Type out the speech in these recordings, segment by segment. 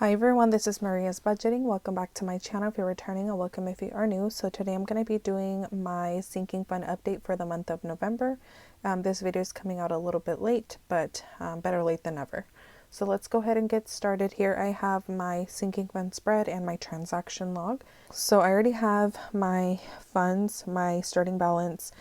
Hi everyone, this is Maria's Budgeting. Welcome back to my channel if you're returning, and welcome if you are new. So today I'm going to be doing my sinking fund update for the month of November. This video is coming out a little bit late, but better late than never. So let's go ahead and get started. Here I have my sinking fund spread and my transaction log. So I already have my funds, my starting balance,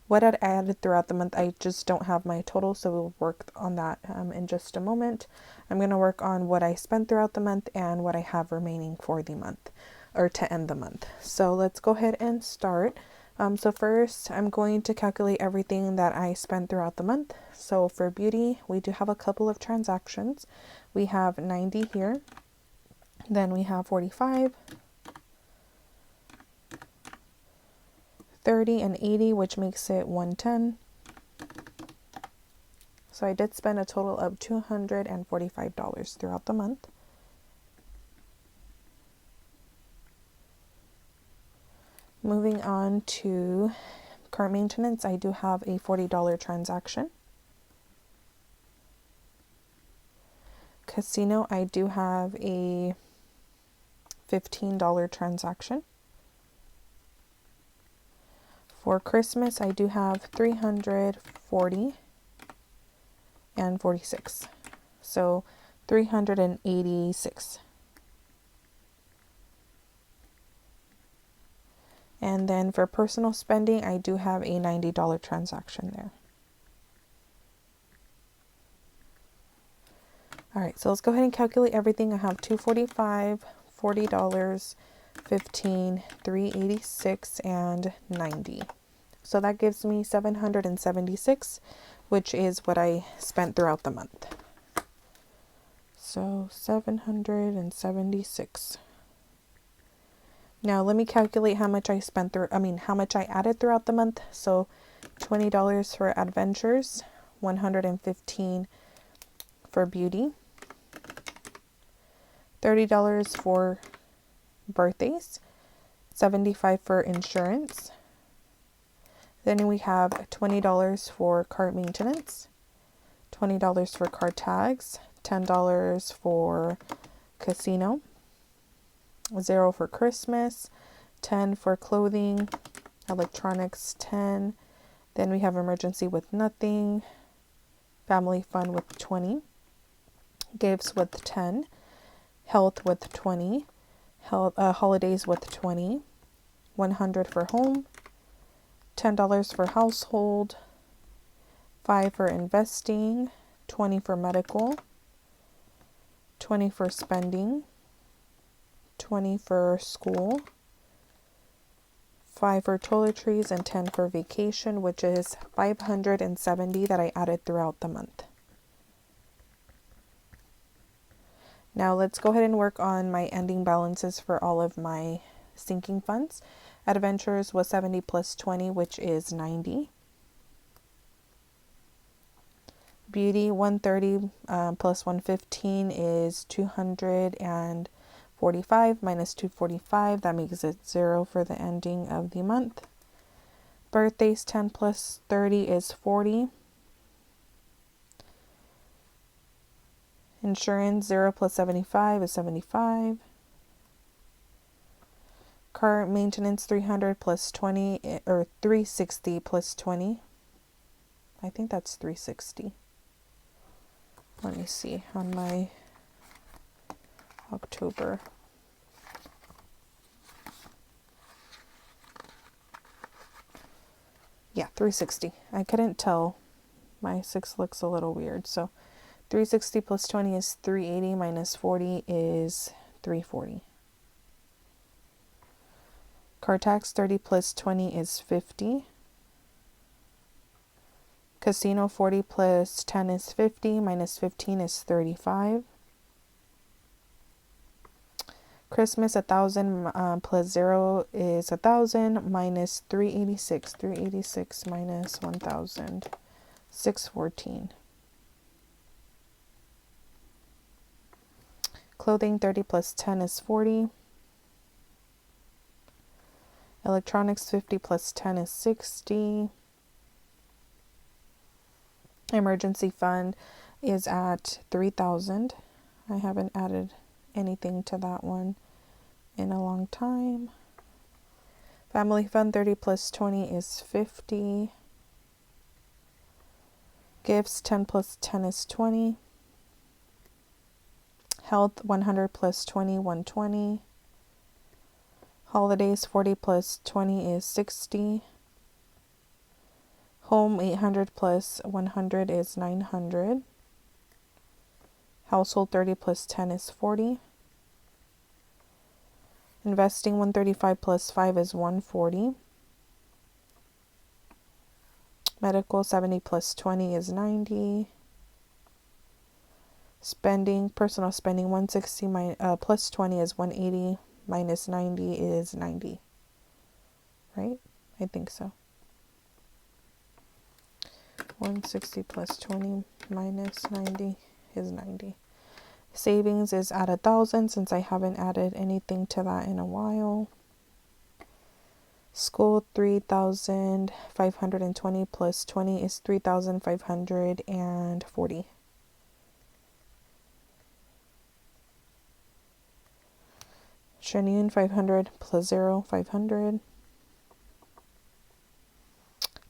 what I'd added throughout the month. I just don't have my total, so we'll work on that in just a moment. I'm going to work on what I spent throughout the month and what I have remaining for the month, or to end the month. So let's go ahead and start. So first, I'm going to calculate everything that I spent throughout the month. So for beauty, we do have a couple of transactions. We have 90 here, then we have 45, 30, and 80, which makes it 110. So I did spend a total of $245 throughout the month. Moving on to car maintenance, I do have a $40 transaction. Casino, I do have a $15 transaction. For Christmas, I do have 340 and 46. So 386. And then for personal spending, I do have a $90 transaction there. All right, so let's go ahead and calculate everything. I have $245, $40, 15, 386, and 90. So that gives me 776, which is what I spent throughout the month. So 776. Now let me calculate how much I spent how much I added throughout the month. So $20 for adventures, 115 for beauty, $30 for birthdays, 75 for insurance. Then we have $20 for car maintenance, $20 for car tags, $10 for casino, 0 for Christmas, 10 for clothing, electronics 10. Then we have emergency with nothing, family fun with 20, gifts with 10, health with 20, holidays with 20, 100 for home, $10 for household, 5 for investing, 20 for medical, 20 for spending, 20 for school, 5 for toiletries, and 10 for vacation, which is 570 that I added throughout the month. Now let's go ahead and work on my ending balances for all of my sinking funds. Adventures was 70 plus 20, which is 90. Beauty 130 plus 115 is 245 minus 245. That makes it 0 for the ending of the month. Birthdays 10 plus 30 is 40. Insurance 0 plus 75 is 75. Car maintenance 300 plus 20, or 360 plus 20. I think that's 360. Let me see on my October. Yeah, 360. I couldn't tell. My 6 looks a little weird. So 360 plus 20 is 380 minus 40 is 340. Car tax 30 plus 20 is 50. Casino 40 plus 10 is 50, minus 15 is 35. Christmas 1,000 plus 0 is 1,000, minus 386. 386 minus 1,000, 614. Clothing 30 plus 10 is 40. Electronics 50 plus 10 is 60. Emergency fund is at 3,000. I haven't added anything to that one in a long time. Family fun 30 plus 20 is 50. Gifts 10 plus 10 is 20. Health 100 plus 20, 120. Holidays 40 plus 20 is 60. Home 800 plus 100 is 900. Household 30 plus 10 is 40. Investing 135 plus 5 is 140. Medical 70 plus 20 is 90. Spending, personal spending 160 plus 20 is 180. Minus 90 is 90. Right? I think so. 160 plus 20 minus 90 is 90. Savings is at 1,000 since I haven't added anything to that in a while. School 3,520 plus 20 is 3,540. Shenyun 500 plus 0, 500.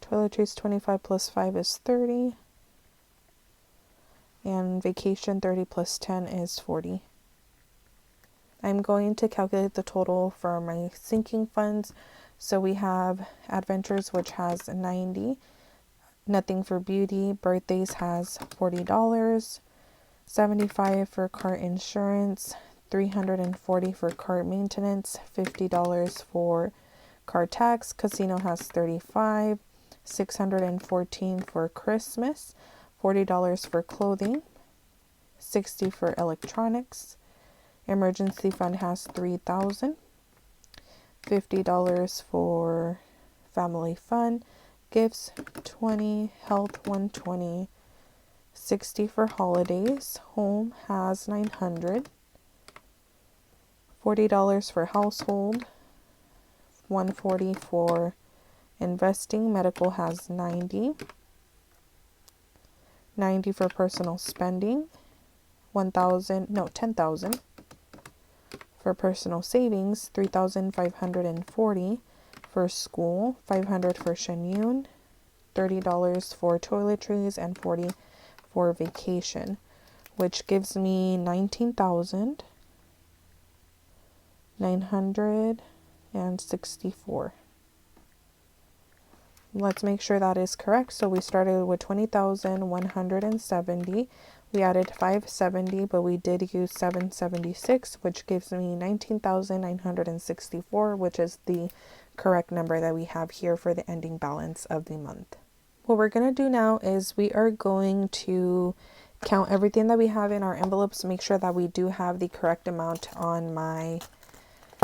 Toiletries 25 plus 5 is 30. And vacation 30 plus 10 is 40. I'm going to calculate the total for my sinking funds. So we have Adventures, which has 90. Nothing for Beauty. Birthdays has $40. 75 for car insurance. 340 for car maintenance. $50 for car tax. Casino has 35. 614 for Christmas. $40 for clothing. 60 for electronics. Emergency fund has 3,000. $50 for family fun. Gifts 20. Health 120. 60 for holidays. Home has 900. $40 for household. 140 for investing. Medical has 90. 90 for personal spending. 10,000 for personal savings. 3,540 for school. 500 for Shenyun. $30 for toiletries and 40 for vacation, which gives me 19,964. Let's make sure that is correct. So we started with 20,170. We added 570, but we did use 776, which gives me 19,964, which is the correct number that we have here for the ending balance of the month. What we're going to do now is we are going to count everything that we have in our envelopes, make sure that we do have the correct amount on my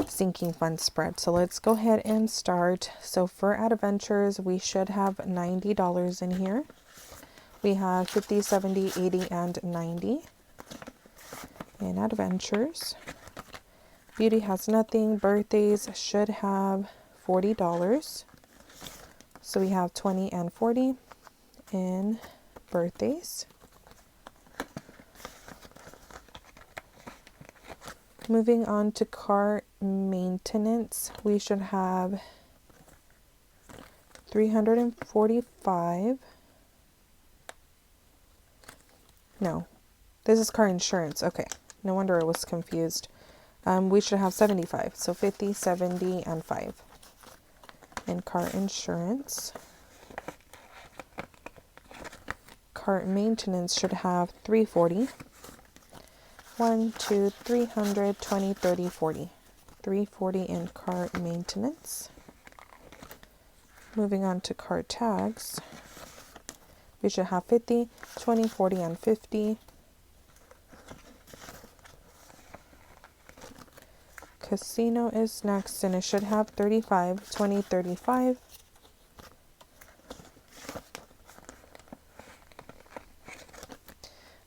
sinking fund spread. So let's go ahead and start. So for Adventures, we should have $90 in here. We have 50, 70, 80, and 90 in Adventures. Beauty has nothing. Birthdays should have $40. So we have 20 and 40 in birthdays. Moving on to car maintenance, we should have 345. No, this is car insurance. Okay, no wonder I was confused. We should have 75. So 50, 70, and 5 in car insurance. Car maintenance should have 340. 1, 2, 300, 20, 30, 40. 340 in car maintenance. Moving on to car tags. We should have 50, 20, 40, and 50. Casino is next, and it should have 35, 20, 35.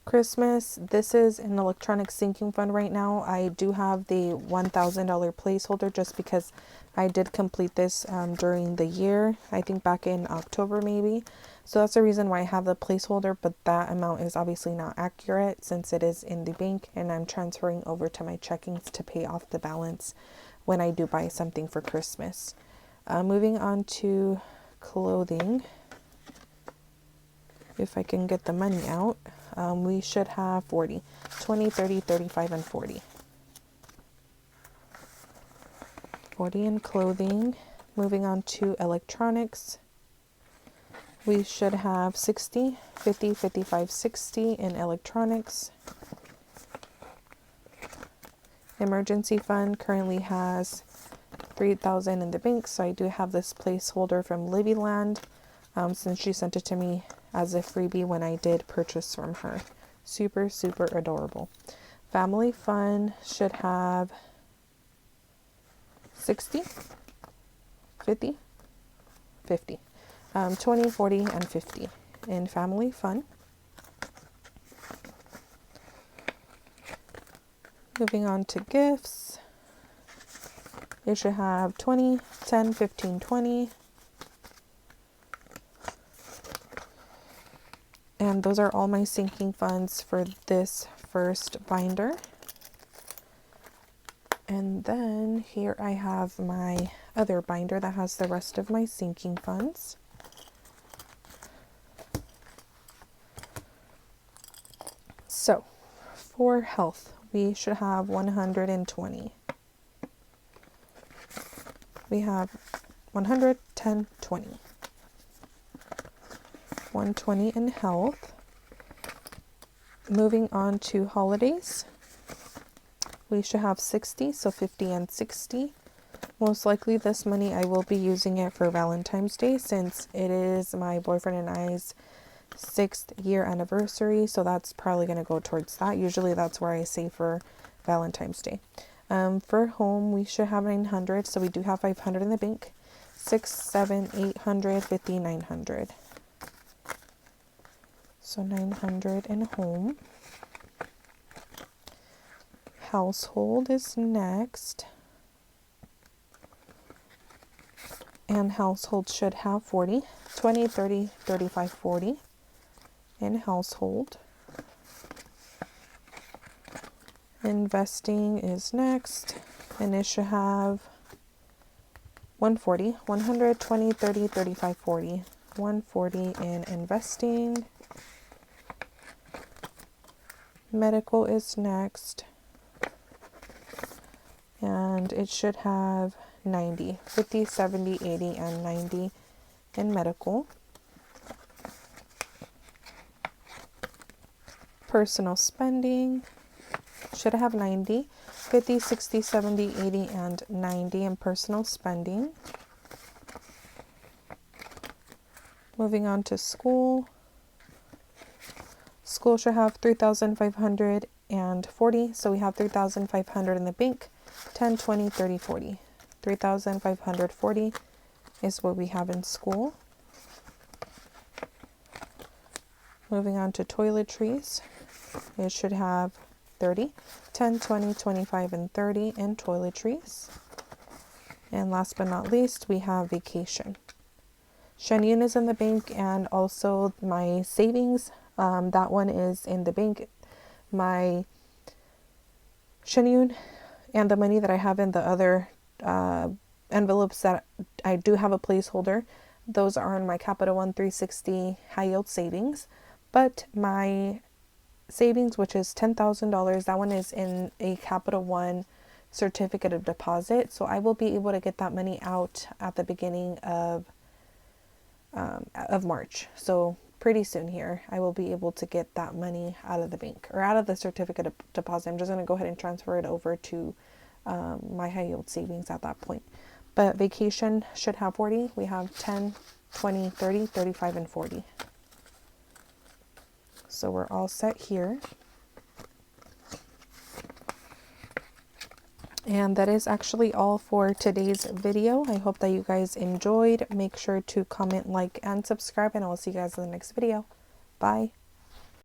Christmas, this is an electronic sinking fund right now. I do have the $1,000 placeholder just because I did complete this during the year. I think back in October maybe. So that's the reason why I have the placeholder, but that amount is obviously not accurate since it is in the bank and I'm transferring over to my checkings to pay off the balance when I do buy something for Christmas. Moving on to clothing. If I can get the money out, we should have 40, 20, 30, 35, and 40. 40 in clothing. Moving on to electronics. We should have 60, 50, 55, 60 in electronics. Emergency fund currently has 3,000 in the bank, so I do have this placeholder from Livyland since she sent it to me as a freebie when I did purchase from her. Super, super adorable. Family fund should have 60, 50, 50. 20, 40, and 50 in family fun. Moving on to gifts. It should have 20, 10, 15, 20. And those are all my sinking funds for this first binder. And then here I have my other binder that has the rest of my sinking funds. So, for health, we should have 120. We have 100, 10, 20. 120 in health. Moving on to holidays, we should have 60, so 50 and 60. Most likely this money I will be using it for Valentine's Day since it is my boyfriend and I's 6th year anniversary, so that's probably going to go towards that. Usually that's where I save for Valentine's Day. For home, we should have 900, so we do have 500 in the bank. 6, 7, 800, 50, 900. So 900 in home. Household is next. And household should have 40, 20, 30, 35, 40. In household. Investing is next, and it should have 140, 100, 20, 30, 35, 40. 140 in investing. Medical is next, and it should have 90, 50, 70, 80, and 90 in medical. Personal spending should have 90, 50, 60, 70, 80, and 90 in personal spending. Moving on to school. School should have 3,540, so we have 3,500 in the bank. 10, 20, 30, 40. 3,540 is what we have in school. Moving on to toiletries. It should have 30, 10, 20, 25, and 30 in toiletries. And last but not least, we have vacation. Shenyun is in the bank, and also my savings. That one is in the bank. My Shenyun and the money that I have in the other envelopes that I do have a placeholder, those are in my Capital One 360 high yield savings. But my savings, which is $10,000, that one is in a Capital One certificate of deposit. So I will be able to get that money out at the beginning of March. So pretty soon here, I will be able to get that money out of the bank or out of the certificate of deposit. I'm just going to go ahead and transfer it over to my high yield savings at that point. But vacation should have 40. We have 10, 20, 30, 35, and 40. So we're all set here. And that is actually all for today's video. I hope that you guys enjoyed. Make sure to comment, like, and subscribe, and I will see you guys in the next video. Bye.